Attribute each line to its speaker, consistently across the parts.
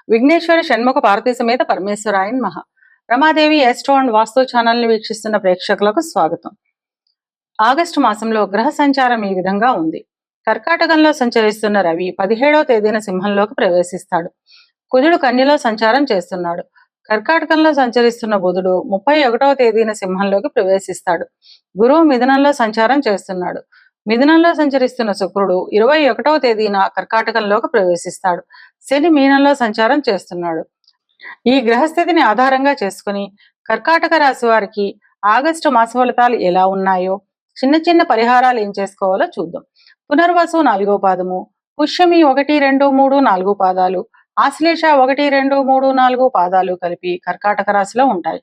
Speaker 1: విఘ్నేశ్వర షణ్ముఖ పార్వతీ సమేత పరమేశ్వరాయ నమః. Ramadevi ఎస్ట్రో and vastu channel ని వీక్షిస్తున్న ప్రేక్షకులకు స్వాగతం. ఆగస్టు మాసంలో గ్రహ సంచారం ఈ విధంగా ఉంది. కర్కాటకంలో సంచరిస్తున్న రవి 17వ తేదీన సింహంలోకి ప్రవేశిస్తాడు. కుజుడు కన్యలో సంచారం చేస్తున్నాడు. కర్కాటకంలో సంచరిస్తున్న బుధుడు 31వ తేదీన సింహంలోకి ప్రవేశిస్తాడు. గురువు మిథునంలో సంచారం చేస్తున్నాడు. మిథునంలో సంచరిస్తున్న శుక్రుడు 21వ తేదీన కర్కాటకంలోకి ప్రవేశిస్తాడు. శని మీనంలో సంచారం చేస్తున్నాడు. ఈ గ్రహస్థితిని ఆధారంగా చేసుకుని కర్కాటక రాశి వారికి ఆగస్టు మాస ఫలితాలు ఎలా ఉన్నాయో, చిన్న చిన్న పరిహారాలు ఏం చేసుకోవాలో చూద్దాం. పునర్వసు 4వ పాదము, పుష్యమి 1, 2, 3, 4 పాదాలు, ఆశ్లేష 1, 2, 3, 4 పాదాలు కలిపి కర్కాటక రాశిలో ఉంటాయి.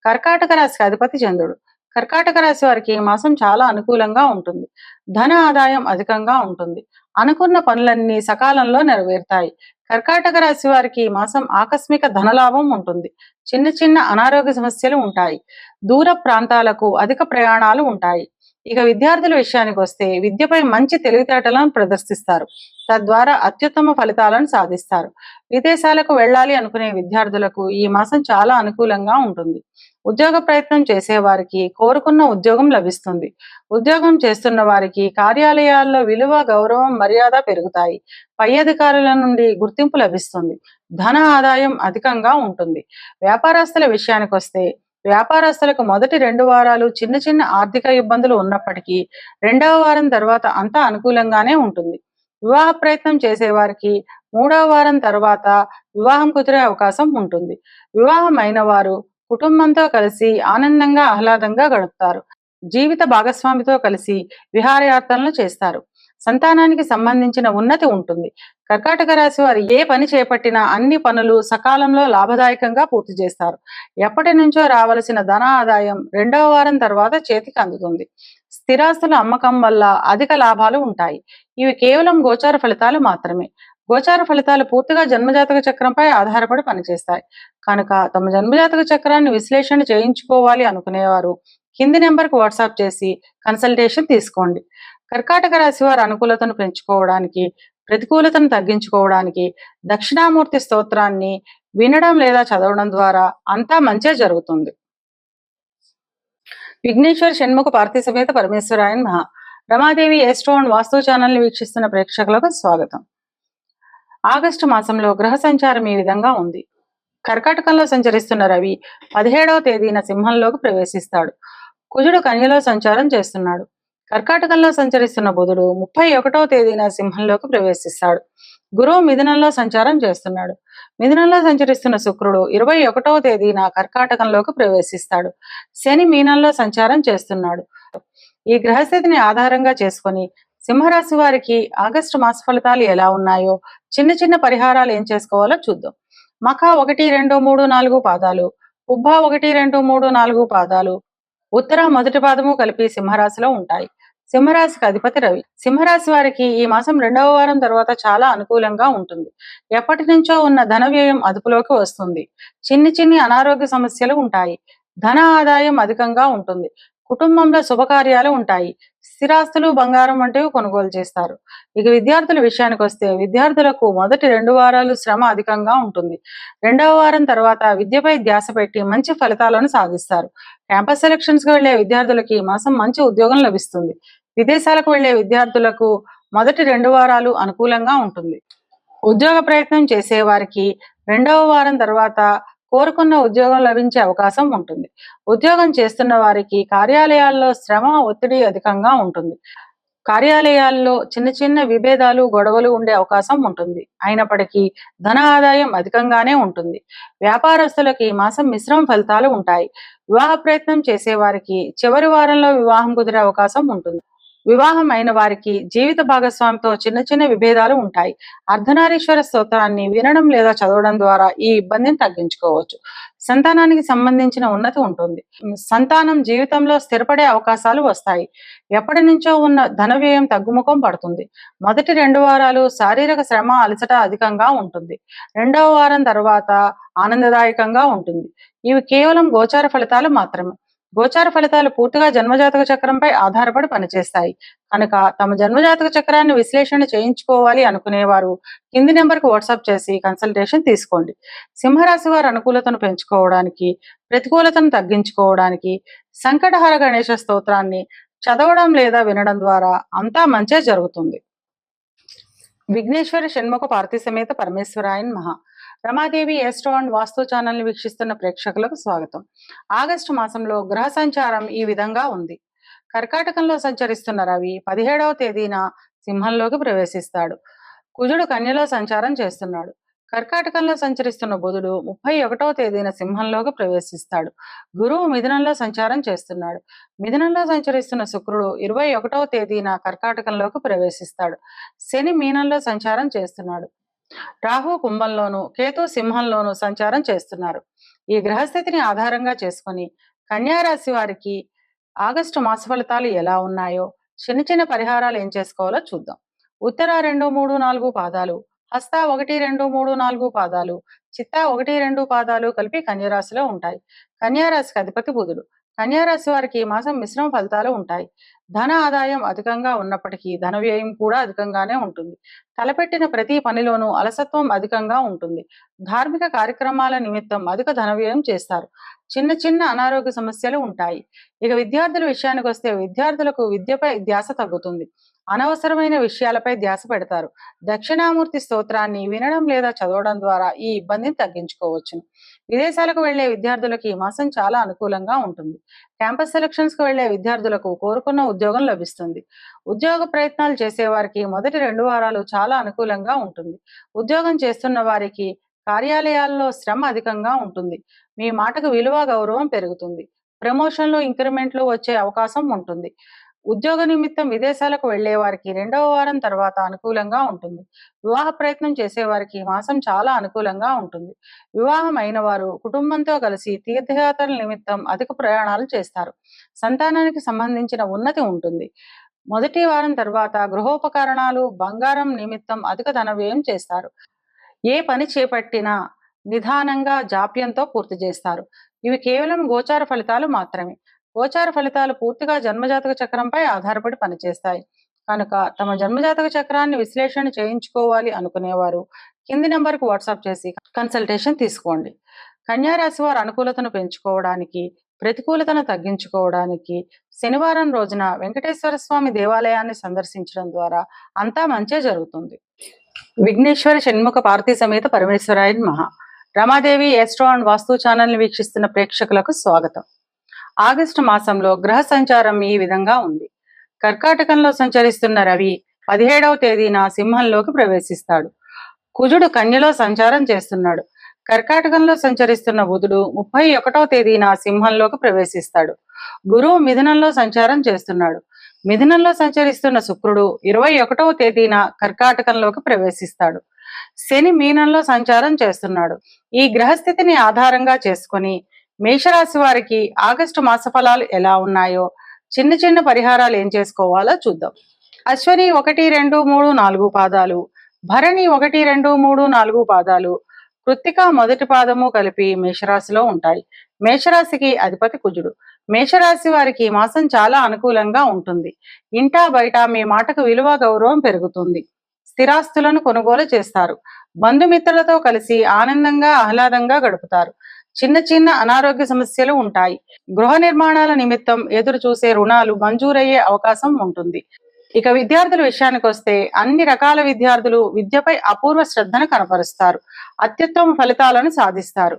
Speaker 1: కర్కాటక రాశికి అధిపతి చంద్రుడు. కర్కాటక రాశి వారికి ఈ మాసం చాలా అనుకూలంగా ఉంటుంది. ధన ఆదాయం అధికంగా ఉంటుంది. అనుకున్న పనులన్నీ సకాలంలో నెరవేరుతాయి. కర్కాటక రాశి వారికి ఈ మాసం ఆకస్మిక ధనలాభం ఉంటుంది. చిన్న చిన్న అనారోగ్య సమస్యలు ఉంటాయి. దూర ప్రాంతాలకు అధిక ప్రయాణాలు ఉంటాయి. ఇక విద్యార్థుల విషయానికి వస్తే విద్యపై మంచి తెలివితేటలను ప్రదర్శిస్తారు. తద్వారా అత్యుత్తమ ఫలితాలను సాధిస్తారు. విదేశాలకు వెళ్ళాలి అనుకునే విద్యార్థులకు ఈ మాసం చాలా అనుకూలంగా ఉంటుంది. ఉద్యోగ ప్రయత్నం చేసేవారికి కోరుకున్న ఉద్యోగం లభిస్తుంది. ఉద్యోగం చేస్తున్న వారికి కార్యాలయాల్లో విలువ, గౌరవం, మర్యాద పెరుగుతాయి. పై అధికారుల నుండి గుర్తింపు లభిస్తుంది. ధన ఆదాయం అధికంగా ఉంటుంది. వ్యాపారస్తుల విషయానికి వస్తే వ్యాపారస్తులకు మొదటి 2 వారాలు చిన్న చిన్న ఆర్థిక ఇబ్బందులు ఉన్నప్పటికీ 2వ వారం తర్వాత అంతా అనుకూలంగానే ఉంటుంది. వివాహ ప్రయత్నం చేసేవారికి 3వ వారం తర్వాత వివాహం కుదిరే అవకాశం ఉంటుంది. వివాహం అయిన వారు కుటుంబంతో కలిసి ఆనందంగా ఆహ్లాదంగా గడుపుతారు. జీవిత భాగస్వామితో కలిసి విహారయాత్రలను చేస్తారు. సంతానానికి సంబంధించిన ఉన్నతి ఉంటుంది. కర్కాటక రాశి వారు ఏ పని చేపట్టినా అన్ని పనులు సకాలంలో లాభదాయకంగా పూర్తి చేస్తారు. ఎప్పటి నుంచో రావలసిన ధన ఆదాయం 2వ వారం తర్వాత చేతికి అందుతుంది. స్థిరాస్తుల అమ్మకం వల్ల అధిక లాభాలు ఉంటాయి. ఇవి కేవలం గోచార ఫలితాలు మాత్రమే. గోచార ఫలితాలు పూర్తిగా జన్మజాతక చక్రంపై ఆధారపడి పనిచేస్తాయి. కనుక తమ జన్మజాతక చక్రాన్ని విశ్లేషణ చేయించుకోవాలి అనుకునేవారు కింది నెంబర్కి వాట్సాప్ చేసి కన్సల్టేషన్ తీసుకోండి. కర్కాటక రాశి వారి అనుకూలతను పెంచుకోవడానికి, ప్రతికూలతను తగ్గించుకోవడానికి దక్షిణామూర్తి స్తోత్రాన్ని వినడం లేదా చదవడం ద్వారా అంతా మంచే జరుగుతుంది. విఘ్నేశ్వర షణ్ముఖ పార్వతీ సమేత పరమేశ్వరాయ నమః. రమాదేవి ఎస్ట్రో అండ్ వాస్తు ఛానల్ ని వీక్షిస్తున్న ప్రేక్షకులకు స్వాగతం. ఆగస్టు మాసంలో గ్రహ సంచారం ఈ విధంగా ఉంది. కర్కాటకంలో సంచరిస్తున్న రవి 17వ తేదీన సింహంలోకి ప్రవేశిస్తాడు. కుజుడు కన్యలో సంచారం చేస్తున్నాడు. కర్కాటకంలో సంచరిస్తున్న బుధుడు 31వ తేదీన సింహంలోకి ప్రవేశిస్తాడు. గురువు మిథునంలో సంచారం చేస్తున్నాడు. మిథునంలో సంచరిస్తున్న శుక్రుడు 21వ తేదీన కర్కాటకంలోకి ప్రవేశిస్తాడు. శని మీనంలో సంచారం చేస్తున్నాడు. ఈ గ్రహస్థితిని ఆధారంగా చేసుకొని సింహరాశి వారికి ఆగస్టు మాస ఫలితాలు ఎలా ఉన్నాయో, చిన్న చిన్న పరిహారాలు ఏం చేసుకోవాలో చూద్దాం. మఖ 1, 2, 3, 4 పాదాలు, ఉబ్బ 1, 2, 3, 4 పాదాలు, ఉత్తర మొదటి పాదము కలిపి సింహరాశిలో ఉంటాయి. సింహరాశికి అధిపతి రవి. సింహరాశి వారికి ఈ మాసం 2వ వారం తర్వాత చాలా అనుకూలంగా ఉంటుంది. ఎప్పటి నుంచో ఉన్న ధన వ్యయం అదుపులోకి వస్తుంది. చిన్ని అనారోగ్య సమస్యలు ఉంటాయి. ధన ఆదాయం అధికంగా ఉంటుంది. కుటుంబంలో శుభకార్యాలు ఉంటాయి. స్థిరాస్తులు, బంగారం వంటివి కొనుగోలు చేస్తారు. ఇక విద్యార్థుల విషయానికి వస్తే విద్యార్థులకు మొదటి 2 వారాలు శ్రమ అధికంగా ఉంటుంది. 2వ వారం తర్వాత విద్యపై ధ్యాస పెట్టి మంచి ఫలితాలను సాధిస్తారు. క్యాంపస్ సెలక్షన్స్ కి వెళ్లే విద్యార్థులకి ఈ మాసం మంచి ఉద్యోగం లభిస్తుంది. విదేశాలకు వెళ్లే విద్యార్థులకు మొదటి 2 వారాలు అనుకూలంగా ఉంటుంది. ఉద్యోగ ప్రయత్నం చేసే వారికి 2వ వారం తర్వాత కోరుకున్న ఉద్యోగం లభించే అవకాశం ఉంటుంది. ఉద్యోగం చేస్తున్న వారికి కార్యాలయాల్లో శ్రమ, ఒత్తిడి అధికంగా ఉంటుంది. కార్యాలయాల్లో చిన్న విభేదాలు, గొడవలు ఉండే అవకాశం ఉంటుంది. అయినప్పటికీ ధన ఆదాయం అధికంగానే ఉంటుంది. వ్యాపారస్తులకి ఈ మాసం మిశ్రమ ఫలితాలు ఉంటాయి. వివాహ ప్రయత్నం చేసే వారికి చివరి వారంలో వివాహం కుదిరే అవకాశం ఉంటుంది. వివాహం అయిన వారికి జీవిత భాగస్వామితో చిన్న విభేదాలు ఉంటాయి. అర్ధనారీశ్వర స్తోత్రాన్ని వినడం లేదా చదవడం ద్వారా ఈ ఇబ్బందిని తగ్గించుకోవచ్చు. సంతానానికి సంబంధించిన ఉన్నతి ఉంటుంది. సంతానం జీవితంలో స్థిరపడే అవకాశాలు వస్తాయి. ఎప్పటి నుంచో ఉన్న ధన వ్యయం తగ్గుముఖం పడుతుంది. మొదటి 2 వారాలు శారీరక శ్రమ, అలసట అధికంగా ఉంటుంది. 2వ వారం తర్వాత ఆనందదాయకంగా ఉంటుంది. ఇవి కేవలం గోచార ఫలితాలు మాత్రమే. గోచార ఫలితాలు పూర్తిగా జన్మజాతక చక్రంపై ఆధారపడి పనిచేస్తాయి కనుక తమ జన్మజాతక చక్రాన్ని విశ్లేషణ చేయించుకోవాలి అనుకునేవారు కింది నెంబర్కి వాట్సాప్ చేసి కన్సల్టేషన్ తీసుకోండి. సింహరాశి వారి అనుకూలతను పెంచుకోవడానికి, ప్రతికూలతను తగ్గించుకోవడానికి సంకటహర గణేశ స్తోత్రాన్ని చదవడం లేదా వినడం ద్వారా అంతా మంచే జరుగుతుంది. విఘ్నేశ్వర షణ్ముఖ పార్వతీ సమేత పరమేశ్వరాయన్ మహా. రమాదేవి ఎస్ట్రో అండ్ వాస్తు ఛానల్ ని వీక్షిస్తున్న ప్రేక్షకులకు స్వాగతం. ఆగస్టు మాసంలో గ్రహ సంచారం ఈ విధంగా ఉంది. కర్కాటకంలో సంచరిస్తున్న రవి 17వ తేదీన సింహంలోకి ప్రవేశిస్తాడు. కుజుడు కన్యలో సంచారం చేస్తున్నాడు. కర్కాటకంలో సంచరిస్తున్న బుధుడు 31వ తేదీన సింహంలోకి ప్రవేశిస్తాడు. గురువు మిథునంలో సంచారం చేస్తున్నాడు. మిథునంలో సంచరిస్తున్న శుక్రుడు 21వ తేదీన కర్కాటకంలోకి ప్రవేశిస్తాడు. శని మీనంలో సంచారం చేస్తున్నాడు. రాహు కుంభంలోను, కేతు సింహంలోను సంచారం చేస్తున్నారు. ఈ గ్రహస్థితిని ఆధారంగా చేసుకుని కన్యా రాశి వారికి ఆగస్టు మాస ఫలితాలు ఎలా ఉన్నాయో, చిన్న చిన్న పరిహారాలు ఏం చేసుకోవాలో చూద్దాం. ఉత్తర 2, 3, 4 పాదాలు, హస్త 1, 2, 3, 4 పాదాలు, చిత్త 1, 2 పాదాలు కలిపి కన్యరాశిలో ఉంటాయి. కన్యారాశికి అధిపతి బుధుడు. కన్యారాశి వారికి ఈ మాసం మిశ్రమ ఫలితాలు ఉంటాయి. ధన ఆదాయం అధికంగా ఉన్నప్పటికీ ధన వ్యయం కూడా అధికంగానే ఉంటుంది. తలపెట్టిన ప్రతి పనిలోనూ అలసత్వం అధికంగా ఉంటుంది. ధార్మిక కార్యక్రమాల నిమిత్తం అధిక ధన వ్యయం చేస్తారు. చిన్న చిన్న అనారోగ్య సమస్యలు ఉంటాయి. ఇక విద్యార్థుల విషయానికి వస్తే విద్యార్థులకు విద్యపై ధ్యాస తగ్గుతుంది. అనవసరమైన విషయాలపై ధ్యాస పెడతారు. దక్షిణామూర్తి స్తోత్రాన్ని వినడం లేదా చదవడం ద్వారా ఈ ఇబ్బందిని తగ్గించుకోవచ్చు. విదేశాలకు వెళ్లే విద్యార్థులకు ఈ మాసం చాలా అనుకూలంగా ఉంటుంది. క్యాంపస్ సెలక్షన్స్ కు వెళ్లే విద్యార్థులకు కోరుకున్న ఉద్యోగం లభిస్తుంది. ఉద్యోగ ప్రయత్నాలు చేసేవారికి మొదటి 2 వారాలు చాలా అనుకూలంగా ఉంటుంది. ఉద్యోగం చేస్తున్న వారికి కార్యాలయాల్లో శ్రమ అధికంగా ఉంటుంది. మీ మాటకు విలువ, గౌరవం పెరుగుతుంది. ప్రమోషన్లు, ఇంక్రిమెంట్లు వచ్చే అవకాశం ఉంటుంది. ఉద్యోగ నిమిత్తం విదేశాలకు వెళ్లే వారికి 2వ వారం తర్వాత అనుకూలంగా ఉంటుంది. వివాహ ప్రయత్నం చేసేవారికి ఈ మాసం చాలా అనుకూలంగా ఉంటుంది. వివాహం అయిన వారు కుటుంబంతో కలిసి తీర్థయాత్రల నిమిత్తం అధిక ప్రయాణాలు చేస్తారు. సంతానానికి సంబంధించిన ఉన్నతి ఉంటుంది. మొదటి వారం తర్వాత గృహోపకరణాలు, బంగారం నిమిత్తం అధిక ధన వ్యయం చేస్తారు. ఏ పని చేపట్టినా నిదానంగా, జాప్యంతో పూర్తి చేస్తారు. ఇవి కేవలం గోచార ఫలితాలు మాత్రమే. గోచార ఫలితాలు పూర్తిగా జన్మజాతక చక్రంపై ఆధారపడి పనిచేస్తాయి కనుక తమ జన్మజాతక చక్రాన్ని విశ్లేషణ చేయించుకోవాలి అనుకునేవారు కింది నెంబర్కు వాట్సాప్ చేసి కన్సల్టేషన్ తీసుకోండి. కన్యా రాశి వారి అనుకూలతను పెంచుకోవడానికి, ప్రతికూలతను తగ్గించుకోవడానికి శనివారం రోజున వెంకటేశ్వర స్వామి దేవాలయాన్ని సందర్శించడం ద్వారా అంతా మంచే జరుగుతుంది. విఘ్నేశ్వర షణ్ముఖ పార్వతీ సమేత పరమేశ్వరాయన్ మహా. రమాదేవి ఎస్ట్రో అండ్ వాస్తు ఛానల్ ని వీక్షిస్తున్న ప్రేక్షకులకు స్వాగతం. ఆగస్టు మాసంలో గ్రహ సంచారం ఈ విధంగా ఉంది. కర్కాటకంలో సంచరిస్తున్న రవి 17వ తేదీన సింహంలోకి ప్రవేశిస్తాడు. కుజుడు కన్యలో సంచారం చేస్తున్నాడు. కర్కాటకంలో సంచరిస్తున్న బుధుడు 31వ తేదీన సింహంలోకి ప్రవేశిస్తాడు. గురువు మిథునంలో సంచారం చేస్తున్నాడు. మిథునంలో సంచరిస్తున్న శుక్రుడు 21వ తేదీన కర్కాటకంలోకి ప్రవేశిస్తాడు. శని మీనంలో సంచారం చేస్తున్నాడు. ఈ గ్రహస్థితిని ఆధారంగా చేసుకుని మేషరాశి వారికి ఆగస్టు మాస ఫలాలు ఎలా ఉన్నాయో, చిన్న చిన్న పరిహారాలు ఏం చేసుకోవాలో చూద్దాం. అశ్వని 1, 2, 3, 4 పాదాలు, భరణి 1, 2, 3, 4 పాదాలు, కృత్తిక మొదటి పాదము కలిపి మేషరాశిలో ఉంటాయి. మేషరాశికి అధిపతి కుజుడు. మేషరాశి వారికి ఈ మాసం చాలా అనుకూలంగా ఉంటుంది. ఇంటా బయట మీ మాటకు విలువ, గౌరవం పెరుగుతుంది. స్థిరాస్తులను కొనుగోలు చేస్తారు. బంధుమిత్రులతో కలిసి ఆనందంగా, ఆహ్లాదంగా గడుపుతారు. చిన్న చిన్న అనారోగ్య సమస్యలు ఉంటాయి. గృహ నిర్మాణాల నిమిత్తం ఎదురు చూసే రుణాలు మంజూరయ్యే అవకాశం ఉంటుంది. ఇక విద్యార్థుల విషయానికి వస్తే అన్ని రకాల విద్యార్థులు విద్యపై అపూర్వ శ్రద్ధను కనపరుస్తారు. అత్యుత్తమ ఫలితాలను సాధిస్తారు.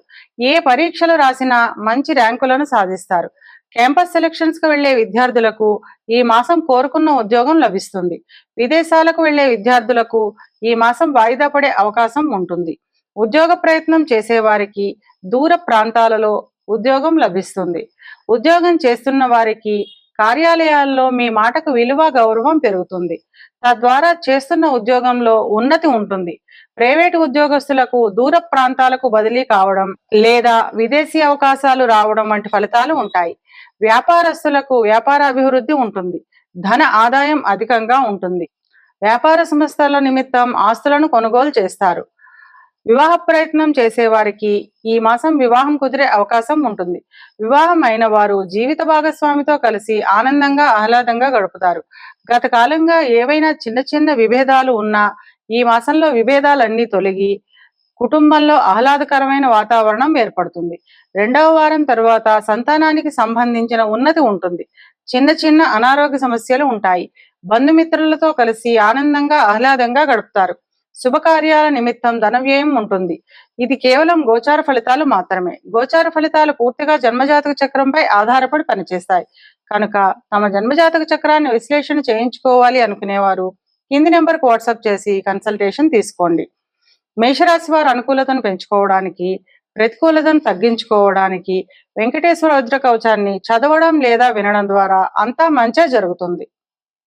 Speaker 1: ఏ పరీక్షలు రాసినా మంచి ర్యాంకులను సాధిస్తారు. క్యాంపస్ సెలక్షన్స్ కు వెళ్లే విద్యార్థులకు ఈ మాసం కోరుకున్న ఉద్యోగం లభిస్తుంది. విదేశాలకు వెళ్లే విద్యార్థులకు ఈ మాసం వాయిదా పడే అవకాశం ఉంటుంది. ఉద్యోగ ప్రయత్నం చేసేవారికి దూర ప్రాంతాలలో ఉద్యోగం లభిస్తుంది. ఉద్యోగం చేస్తున్న వారికి కార్యాలయాల్లో మీ మాటకు విలువ, గౌరవం పెరుగుతుంది. తద్వారా చేస్తున్న ఉద్యోగంలో ఉన్నతి ఉంటుంది. ప్రైవేటు ఉద్యోగస్తులకు దూర ప్రాంతాలకు బదిలీ కావడం లేదా విదేశీ అవకాశాలు రావడం వంటి ఫలితాలు ఉంటాయి. వ్యాపారస్తులకు వ్యాపార అభివృద్ధి ఉంటుంది. ధన ఆదాయం అధికంగా ఉంటుంది. వ్యాపార సంస్థల నిమిత్తం ఆస్తులను కొనుగోలు చేస్తారు. వివాహ ప్రయత్నం చేసేవారికి ఈ మాసం వివాహం కుదిరే అవకాశం ఉంటుంది. వివాహం అయిన వారు జీవిత భాగస్వామితో కలిసి ఆనందంగా ఆహ్లాదంగా గడుపుతారు. గత కాలంగా ఏవైనా చిన్న చిన్న విభేదాలు ఉన్నా ఈ మాసంలో విభేదాలన్నీ తొలగి కుటుంబంలో ఆహ్లాదకరమైన వాతావరణం ఏర్పడుతుంది. రెండవ వారం తరువాత సంతానానికి సంబంధించిన ఉన్నతి ఉంటుంది. చిన్న చిన్న అనారోగ్య సమస్యలు ఉంటాయి. బంధుమిత్రులతో కలిసి ఆనందంగా ఆహ్లాదంగా గడుపుతారు. శుభకార్యాల నిమిత్తం ధన వ్యయం ఉంటుంది. ఇది కేవలం గోచార ఫలితాలు మాత్రమే. గోచార ఫలితాలు పూర్తిగా జన్మజాతక చక్రంపై ఆధారపడి పనిచేస్తాయి కనుక తమ జన్మజాతక చక్రాన్ని విశ్లేషణ చేయించుకోవాలి అనుకునేవారు కింది నెంబర్కు వాట్సాప్ చేసి కన్సల్టేషన్ తీసుకోండి. మేషరాశి వారు అనుకూలతను పెంచుకోవడానికి, ప్రతికూలతను తగ్గించుకోవడానికి వెంకటేశ్వర వజ్ర కవచాన్ని చదవడం లేదా వినడం ద్వారా అంతా మంచే జరుగుతుంది.